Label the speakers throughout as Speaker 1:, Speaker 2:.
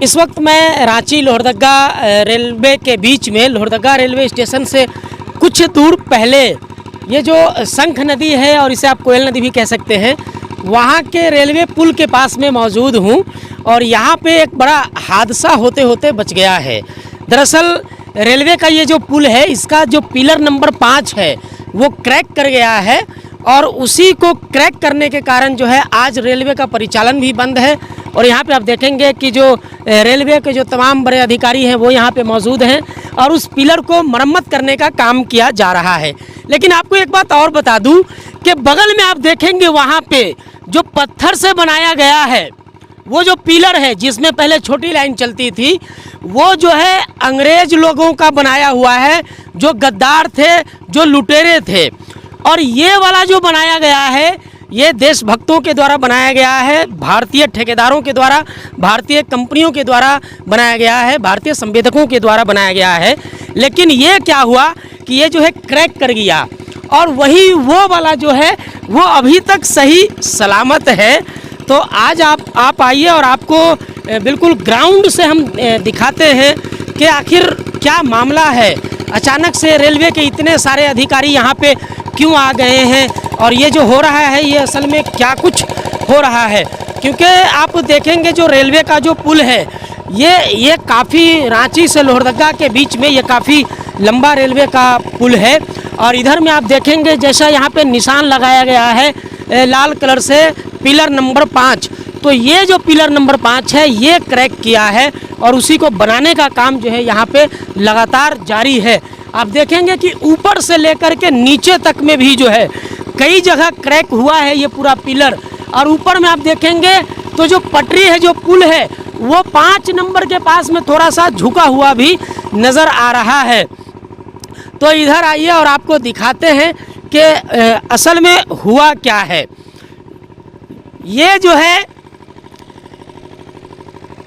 Speaker 1: इस वक्त मैं रांची लोहरदगा रेलवे के बीच में लोहरदगा रेलवे स्टेशन से कुछ दूर पहले ये जो शंख नदी है और इसे आप कोयल नदी भी कह सकते हैं, वहाँ के रेलवे पुल के पास में मौजूद हूँ और यहाँ पे एक बड़ा हादसा होते होते बच गया है। दरअसल रेलवे का ये जो पुल है, इसका जो पिलर नंबर 5 है वो क्रैक कर गया है और उसी को क्रैक करने के कारण जो है आज रेलवे का परिचालन भी बंद है। और यहाँ पे आप देखेंगे कि जो रेलवे के जो तमाम बड़े अधिकारी हैं वो यहाँ पे मौजूद हैं और उस पिलर को मरम्मत करने का काम किया जा रहा है। लेकिन आपको एक बात और बता दूं कि बगल में आप देखेंगे वहाँ पे जो पत्थर से बनाया गया है वो जो पिलर है जिसमें पहले छोटी लाइन चलती थी, वो जो है अंग्रेज लोगों का बनाया हुआ है, जो गद्दार थे, जो लुटेरे थे। और ये वाला जो बनाया गया है ये देशभक्तों के द्वारा बनाया गया है, भारतीय ठेकेदारों के द्वारा, भारतीय कंपनियों के द्वारा बनाया गया है, भारतीय संवेदकों के द्वारा बनाया गया है। लेकिन ये क्या हुआ कि ये जो है क्रैक कर गया और वही वो वाला जो है वो अभी तक सही सलामत है। तो आज आप आइए और आपको बिल्कुल ग्राउंड से हम दिखाते हैं कि आखिर क्या मामला है। अचानक से रेलवे के इतने सारे अधिकारी यहाँ पे क्यों आ गए हैं और ये जो हो रहा है ये असल में क्या कुछ हो रहा है। क्योंकि आप देखेंगे जो रेलवे का जो पुल है ये काफ़ी रांची से लोहरदगा के बीच में ये काफ़ी लंबा रेलवे का पुल है। और इधर में आप देखेंगे जैसा यहाँ पे निशान लगाया गया है लाल कलर से पिलर नंबर 5, तो ये जो पिलर नंबर 5 है ये क्रैक किया है और उसी को बनाने का काम जो है यहाँ पे लगातार जारी है। आप देखेंगे कि ऊपर से लेकर के नीचे तक में भी जो है कई जगह क्रैक हुआ है ये पूरा पिलर। और ऊपर में आप देखेंगे तो जो पटरी है, जो पुल है, वो 5 नंबर के पास में थोड़ा सा झुका हुआ भी नज़र आ रहा है। तो इधर आइए और आपको दिखाते हैं कि असल में हुआ क्या है। ये जो है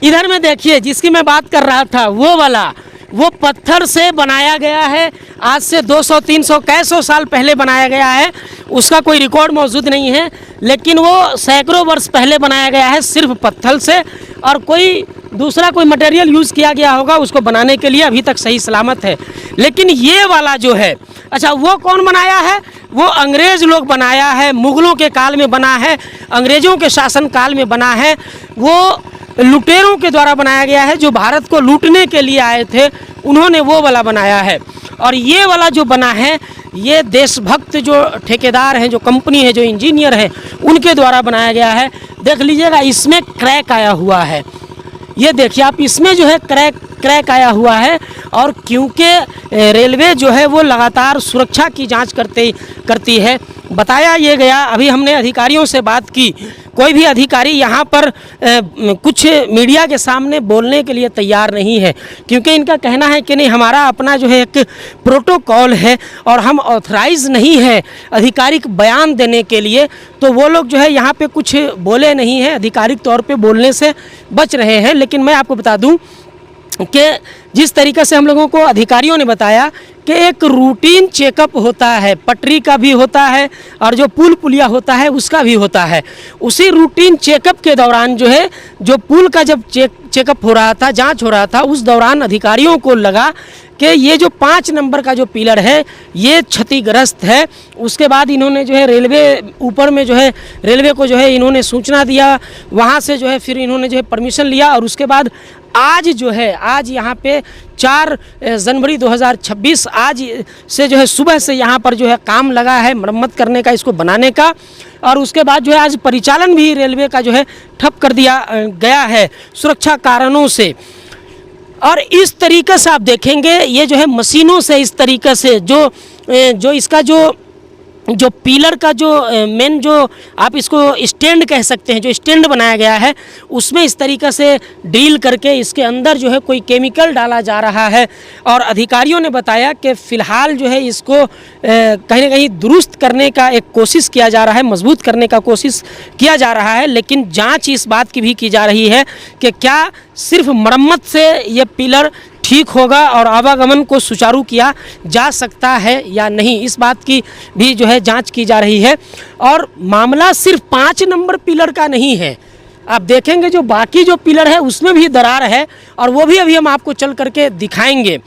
Speaker 1: इधर में देखिए जिसकी मैं बात कर रहा था वो वाला, वो पत्थर से बनाया गया है। आज से 200, 300, कई सौ साल पहले बनाया गया है, उसका कोई रिकॉर्ड मौजूद नहीं है। लेकिन वो सैकड़ों वर्ष पहले बनाया गया है सिर्फ पत्थर से, और कोई दूसरा कोई मटेरियल यूज़ किया गया होगा उसको बनाने के लिए, अभी तक सही सलामत है। लेकिन ये वाला जो है, अच्छा वो कौन बनाया है? वो अंग्रेज़ लोग बनाया है, मुग़लों के काल में बना है, अंग्रेज़ों के शासन काल में बना है। वो लुटेरों के द्वारा बनाया गया है, जो भारत को लूटने के लिए आए थे, उन्होंने वो वाला बनाया है। और ये वाला जो बना है ये देशभक्त जो ठेकेदार हैं, जो कंपनी है, जो इंजीनियर हैं, उनके द्वारा बनाया गया है। देख लीजिएगा इसमें क्रैक आया हुआ है, ये देखिए आप, इसमें जो है क्रैक आया हुआ है। और क्योंकि रेलवे जो है वो लगातार सुरक्षा की जांच करती है, बताया ये गया, अभी हमने अधिकारियों से बात की, कोई भी अधिकारी यहाँ पर कुछ मीडिया के सामने बोलने के लिए तैयार नहीं है, क्योंकि इनका कहना है कि नहीं, हमारा अपना जो है एक प्रोटोकॉल है और हम ऑथराइज नहीं है आधिकारिक बयान देने के लिए। तो वो लोग जो है यहाँ पे कुछ बोले नहीं हैं, आधिकारिक तौर पे बोलने से बच रहे हैं। लेकिन मैं आपको बता दूं कि जिस तरीक़े से हम लोगों को अधिकारियों ने बताया कि एक रूटीन चेकअप होता है, पटरी का भी होता है और जो पुल पुलिया होता है उसका भी होता है। उसी रूटीन चेकअप के दौरान जो है, जो पुल का जब चेकअप हो रहा था, जांच हो रहा था, उस दौरान अधिकारियों को लगा कि ये जो 5 नंबर का जो पिलर है ये क्षतिग्रस्त है। उसके बाद इन्होंने जो है रेलवे ऊपर में जो है रेलवे को जो है इन्होंने सूचना दिया, वहाँ से जो है फिर इन्होंने जो है परमिशन लिया। और उसके बाद आज जो है, आज यहाँ पे 4 जनवरी 2026 आज से जो है सुबह से यहाँ पर जो है काम लगा है मरम्मत करने का, इसको बनाने का। और उसके बाद जो है आज परिचालन भी रेलवे का जो है ठप कर दिया गया है सुरक्षा कारणों से। और इस तरीके से आप देखेंगे ये जो है मशीनों से इस तरीके से जो इसका जो पिलर का जो मेन जो आप इसको स्टैंड कह सकते हैं, जो स्टैंड बनाया गया है, उसमें इस तरीक़े से ड्रिल करके इसके अंदर जो है कोई केमिकल डाला जा रहा है। और अधिकारियों ने बताया कि फ़िलहाल जो है इसको कहीं ना कहीं दुरुस्त करने का एक कोशिश किया जा रहा है, मजबूत करने का कोशिश किया जा रहा है। लेकिन जांच इस बात की भी की जा रही है कि क्या सिर्फ मरम्मत से ये पिलर ठीक होगा और आवागमन को सुचारू किया जा सकता है या नहीं, इस बात की भी जो है जांच की जा रही है। और मामला सिर्फ 5 नंबर पिलर का नहीं है, आप देखेंगे जो बाकी जो पिलर है उसमें भी दरार है, और वो भी अभी हम आपको चल करके दिखाएंगे।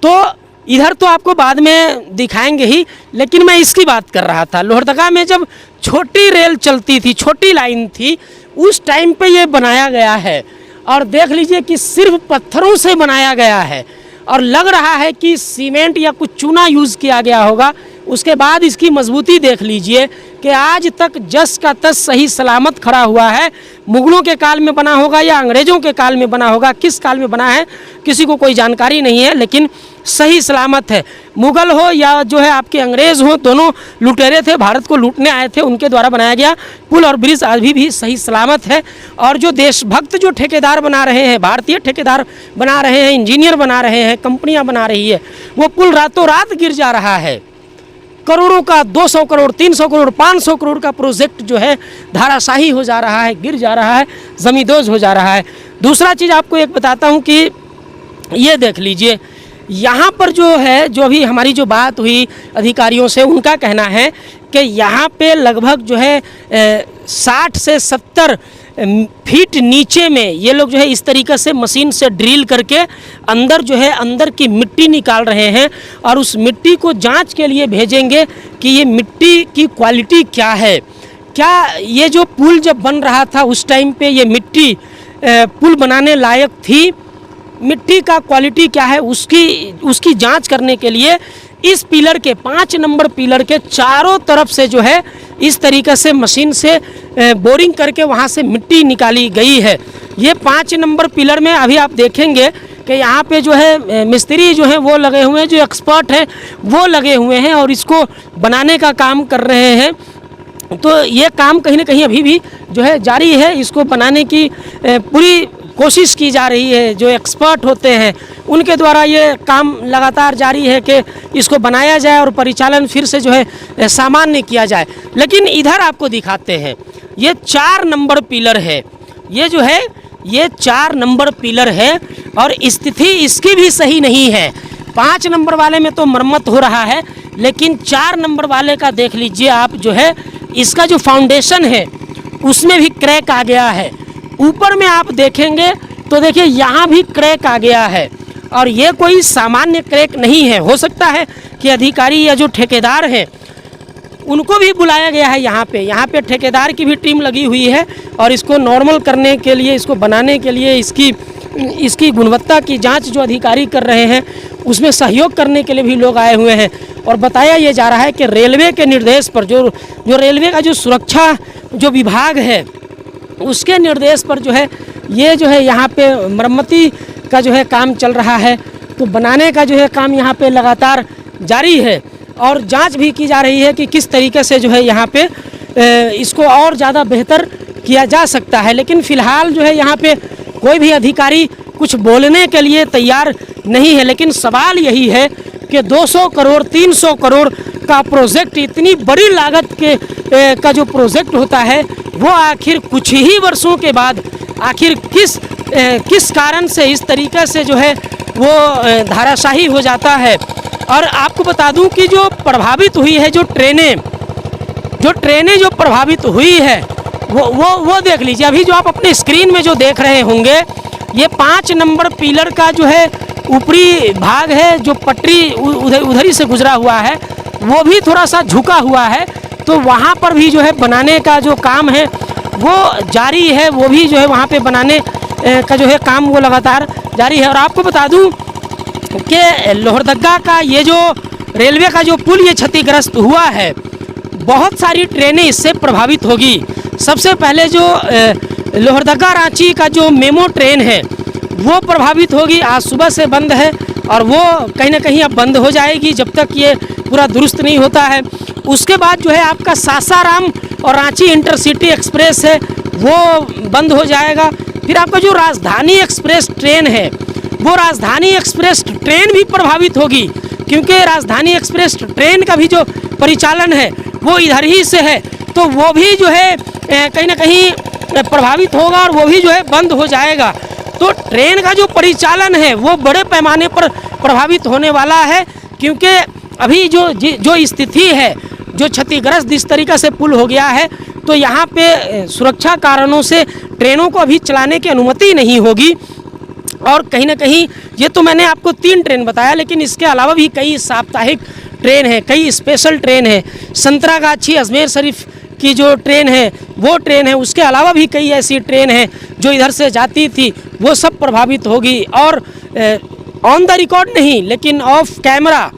Speaker 1: तो इधर तो आपको बाद में दिखाएंगे ही, लेकिन मैं इसकी बात कर रहा था। लोहरदगा में जब छोटी रेल चलती थी, छोटी लाइन थी, उस टाइम पे ये बनाया गया है, और देख लीजिए कि सिर्फ पत्थरों से बनाया गया है, और लग रहा है कि सीमेंट या कुछ चूना यूज़ किया गया होगा। उसके बाद इसकी मजबूती देख लीजिए कि आज तक जस का तस सही सलामत खड़ा हुआ है। मुगलों के काल में बना होगा या अंग्रेज़ों के काल में बना होगा, किस काल में बना है किसी को कोई जानकारी नहीं है, लेकिन सही सलामत है। मुगल हो या जो है आपके अंग्रेज़ हो, दोनों लुटेरे थे, भारत को लूटने आए थे, उनके द्वारा बनाया गया पुल और ब्रिज अभी भी सही सलामत है। और जो देशभक्त जो ठेकेदार बना रहे हैं, भारतीय ठेकेदार बना रहे हैं, इंजीनियर बना रहे हैं, कंपनियां बना रही है, वो पुल रातों रात गिर जा रहा है। करोड़ों का 200 करोड़ 300 करोड़ 500 करोड़ का प्रोजेक्ट जो है धाराशाही हो जा रहा है, गिर जा रहा है, ज़मींदोज़ हो जा रहा है। दूसरा चीज़ आपको एक बताता हूँ कि ये देख लीजिए, यहाँ पर जो है, जो अभी हमारी जो बात हुई अधिकारियों से, उनका कहना है कि यहाँ पे लगभग जो है 60 से 70 फीट नीचे में ये लोग जो है इस तरीक़े से मशीन से ड्रिल करके अंदर जो है अंदर की मिट्टी निकाल रहे हैं, और उस मिट्टी को जांच के लिए भेजेंगे कि ये मिट्टी की क्वालिटी क्या है। क्या ये जो पुल जब बन रहा था उस टाइम पे ये मिट्टी पुल बनाने लायक थी, मिट्टी का क्वालिटी क्या है, उसकी जांच करने के लिए इस पिलर के 5 नंबर पिलर के चारों तरफ से जो है इस तरीक़े से मशीन से बोरिंग करके वहाँ से मिट्टी निकाली गई है। ये 5 नंबर पिलर में अभी आप देखेंगे कि यहाँ पे जो है मिस्त्री जो हैं वो लगे हुए हैं, जो एक्सपर्ट हैं वो लगे हुए हैं और इसको बनाने का काम कर रहे हैं। तो ये काम कहीं ना कहीं अभी भी जो है जारी है, इसको बनाने की पूरी कोशिश की जा रही है। जो एक्सपर्ट होते हैं उनके द्वारा ये काम लगातार जारी है कि इसको बनाया जाए और परिचालन फिर से जो है सामान्य किया जाए। लेकिन इधर आपको दिखाते हैं, ये 4 नंबर पिलर है, ये जो है ये 4 नंबर पिलर है, और स्थिति इसकी भी सही नहीं है। 5 नंबर वाले में तो मरम्मत हो रहा है, लेकिन 4 नंबर वाले का देख लीजिए आप, जो है इसका जो फाउंडेशन है उसमें भी क्रैक आ गया है। ऊपर में आप देखेंगे तो देखिए यहाँ भी क्रैक आ गया है, और ये कोई सामान्य क्रैक नहीं है। हो सकता है कि अधिकारी या जो ठेकेदार हैं उनको भी बुलाया गया है यहाँ पे ठेकेदार की भी टीम लगी हुई है, और इसको नॉर्मल करने के लिए, इसको बनाने के लिए, इसकी गुणवत्ता की जांच जो अधिकारी कर रहे हैं उसमें सहयोग करने के लिए भी लोग आए हुए हैं। और बताया ये जा रहा है कि रेलवे के निर्देश पर, जो रेलवे का जो सुरक्षा जो विभाग है उसके निर्देश पर जो है ये जो है यहाँ पे मरम्मती का जो है काम चल रहा है। तो बनाने का जो है काम यहाँ पे लगातार जारी है, और जांच भी की जा रही है कि किस तरीके से जो है यहाँ पे इसको और ज़्यादा बेहतर किया जा सकता है। लेकिन फ़िलहाल जो है यहाँ पे कोई भी अधिकारी कुछ बोलने के लिए तैयार नहीं है। लेकिन सवाल यही है कि 200 करोड़ 300 करोड़ का प्रोजेक्ट, इतनी बड़ी लागत का जो प्रोजेक्ट होता है, वो आखिर कुछ ही वर्षों के बाद आखिर किस कारण से इस तरीक़े से जो है वो धाराशाही हो जाता है। और आपको बता दूं कि जो प्रभावित हुई है, जो ट्रेनें जो प्रभावित हुई है वो देख लीजिए। अभी जो आप अपने स्क्रीन में जो देख रहे होंगे, ये 5 नंबर पिलर का जो है ऊपरी भाग है, जो पटरी उधर ही से गुजरा हुआ है, वो भी थोड़ा सा झुका हुआ है। तो वहाँ पर भी जो है बनाने का जो काम है वो जारी है, वो भी जो है वहाँ पे बनाने का जो है काम वो लगातार जारी है। और आपको बता दूं कि लोहरदगा का ये जो रेलवे का जो पुल ये क्षतिग्रस्त हुआ है, बहुत सारी ट्रेनें इससे प्रभावित होगी। सबसे पहले जो लोहरदगा रांची का जो मेमो ट्रेन है वो प्रभावित होगी। आज सुबह से बंद है, और वो कहीं ना कहीं अब बंद हो जाएगी जब तक ये पूरा दुरुस्त नहीं होता है। उसके बाद जो है आपका सासाराम और रांची इंटरसिटी एक्सप्रेस है वो बंद हो जाएगा। फिर आपका जो राजधानी एक्सप्रेस ट्रेन है, वो राजधानी एक्सप्रेस ट्रेन भी प्रभावित होगी, क्योंकि राजधानी एक्सप्रेस ट्रेन का भी जो परिचालन है वो इधर ही से है। तो वो भी जो है कहीं ना कहीं प्रभावित होगा, और वो भी जो है बंद हो जाएगा। तो ट्रेन का जो परिचालन है वो बड़े पैमाने पर प्रभावित होने वाला है, क्योंकि अभी जो स्थिति है, जो क्षतिग्रस्त जिस तरीक़े से पुल हो गया है, तो यहाँ पे सुरक्षा कारणों से ट्रेनों को अभी चलाने की अनुमति नहीं होगी। और कहीं ना कहीं ये तो मैंने आपको 3 ट्रेन बताया, लेकिन इसके अलावा भी कई साप्ताहिक ट्रेन है, कई स्पेशल ट्रेन है। संतरागाछी अजमेर शरीफ की जो ट्रेन है वो ट्रेन है, उसके अलावा भी कई ऐसी ट्रेन है जो इधर से जाती थी, वो सब प्रभावित होगी। और ऑन द रिकॉर्ड नहीं, लेकिन ऑफ कैमरा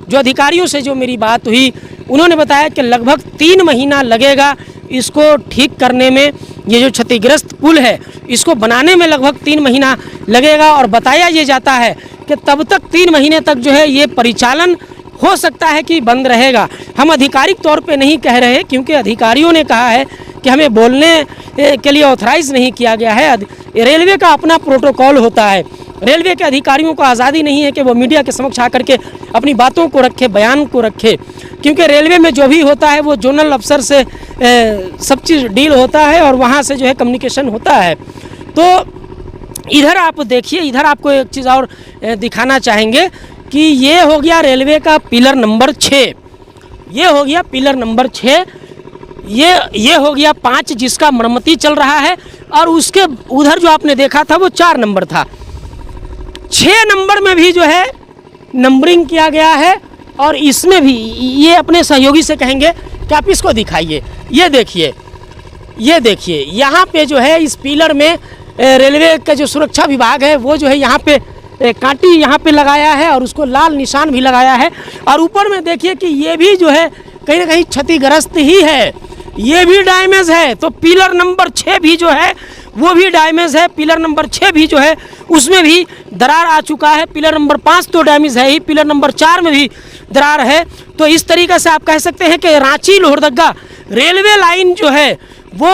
Speaker 1: जो अधिकारियों से जो मेरी बात हुई, उन्होंने बताया कि लगभग 3 महीना लगेगा इसको ठीक करने में। ये जो क्षतिग्रस्त पुल है इसको बनाने में लगभग 3 महीना लगेगा। और बताया ये जाता है कि तब तक 3 महीने तक जो है ये परिचालन हो सकता है कि बंद रहेगा। हम आधिकारिक तौर पे नहीं कह रहे, क्योंकि अधिकारियों ने कहा है कि हमें बोलने के लिए ऑथराइज नहीं किया गया है। रेलवे का अपना प्रोटोकॉल होता है, रेलवे के अधिकारियों को आज़ादी नहीं है कि वो मीडिया के समक्ष आकर के अपनी बातों को रखे, बयान को रखे, क्योंकि रेलवे में जो भी होता है वो जोनल अफसर से सब चीज़ डील होता है और वहाँ से जो है कम्युनिकेशन होता है। तो इधर आप देखिए, इधर आपको एक चीज़ और दिखाना चाहेंगे कि ये हो गया रेलवे का पिलर नंबर 6, ये हो गया पिलर नंबर 6, ये हो गया 5 जिसका मरम्मती चल रहा है। और उसके उधर जो आपने देखा था वो 4 नंबर था। 6 नंबर में भी जो है नंबरिंग किया गया है। और इसमें भी ये अपने सहयोगी से कहेंगे कि आप इसको दिखाइए। ये देखिए, ये देखिए, यहाँ पे जो है इस पिलर में रेलवे का जो सुरक्षा विभाग है वो जो है यहाँ पे कांटी यहाँ पे लगाया है और उसको लाल निशान भी लगाया है। और ऊपर में देखिए कि ये भी जो है कहीं ना कहीं क्षतिग्रस्त ही है, ये भी डैमेज है। तो पिलर नंबर 6 भी जो है वो भी डैमेज है। पिलर नंबर 6 भी जो है उसमें भी दरार आ चुका है। पिलर नंबर 5 तो डैमेज है ही, पिलर नंबर 4 में भी दरार है। तो इस तरीके से आप कह सकते हैं कि रांची लोहरदगा रेलवे लाइन जो है वो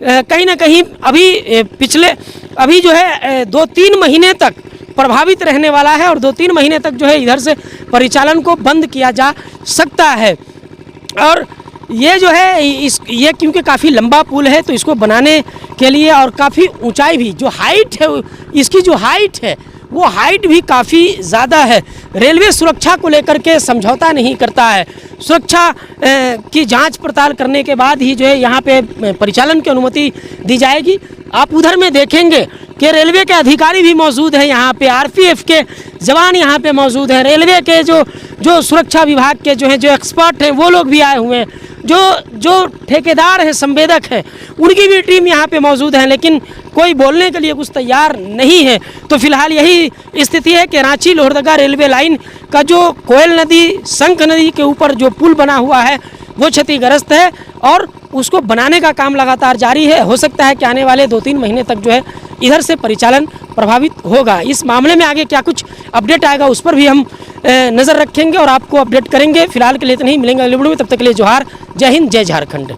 Speaker 1: कहीं ना कहीं अभी जो है 2-3 महीने तक प्रभावित रहने वाला है। और 2-3 महीने तक जो है इधर से परिचालन को बंद किया जा सकता है। और ये जो है ये क्योंकि काफ़ी लंबा पुल है तो इसको बनाने के लिए और काफ़ी ऊंचाई भी, जो हाइट है इसकी, जो हाइट है वो हाइट भी काफ़ी ज़्यादा है। रेलवे सुरक्षा को लेकर के समझौता नहीं करता है। सुरक्षा की जांच पड़ताल करने के बाद ही जो है यहाँ पे परिचालन की अनुमति दी जाएगी। आप उधर में देखेंगे कि रेलवे के अधिकारी भी मौजूद हैं, यहाँ पे आरपीएफ के जवान यहाँ पे मौजूद हैं, रेलवे के जो सुरक्षा विभाग के जो हैं, जो एक्सपर्ट हैं वो लोग भी आए हुए हैं, जो ठेकेदार हैं, संवेदक हैं, उनकी भी टीम यहाँ पे मौजूद है। लेकिन कोई बोलने के लिए कुछ तैयार नहीं है। तो फिलहाल यही स्थिति है कि रांची लोहरदगा रेलवे लाइन का जो कोयल नदी, शंख नदी के ऊपर जो पुल बना हुआ है वो क्षतिग्रस्त है और उसको बनाने का काम लगातार जारी है। हो सकता है कि आने वाले 2-3 महीने तक जो है इधर से परिचालन प्रभावित होगा। इस मामले में आगे क्या कुछ अपडेट आएगा उस पर भी हम नज़र रखेंगे और आपको अपडेट करेंगे। फिलहाल के लिए तो नहीं, मिलेंगे अगले वीडियो में, तब तक के लिए जोहार, जय हिंद, जय झारखंड।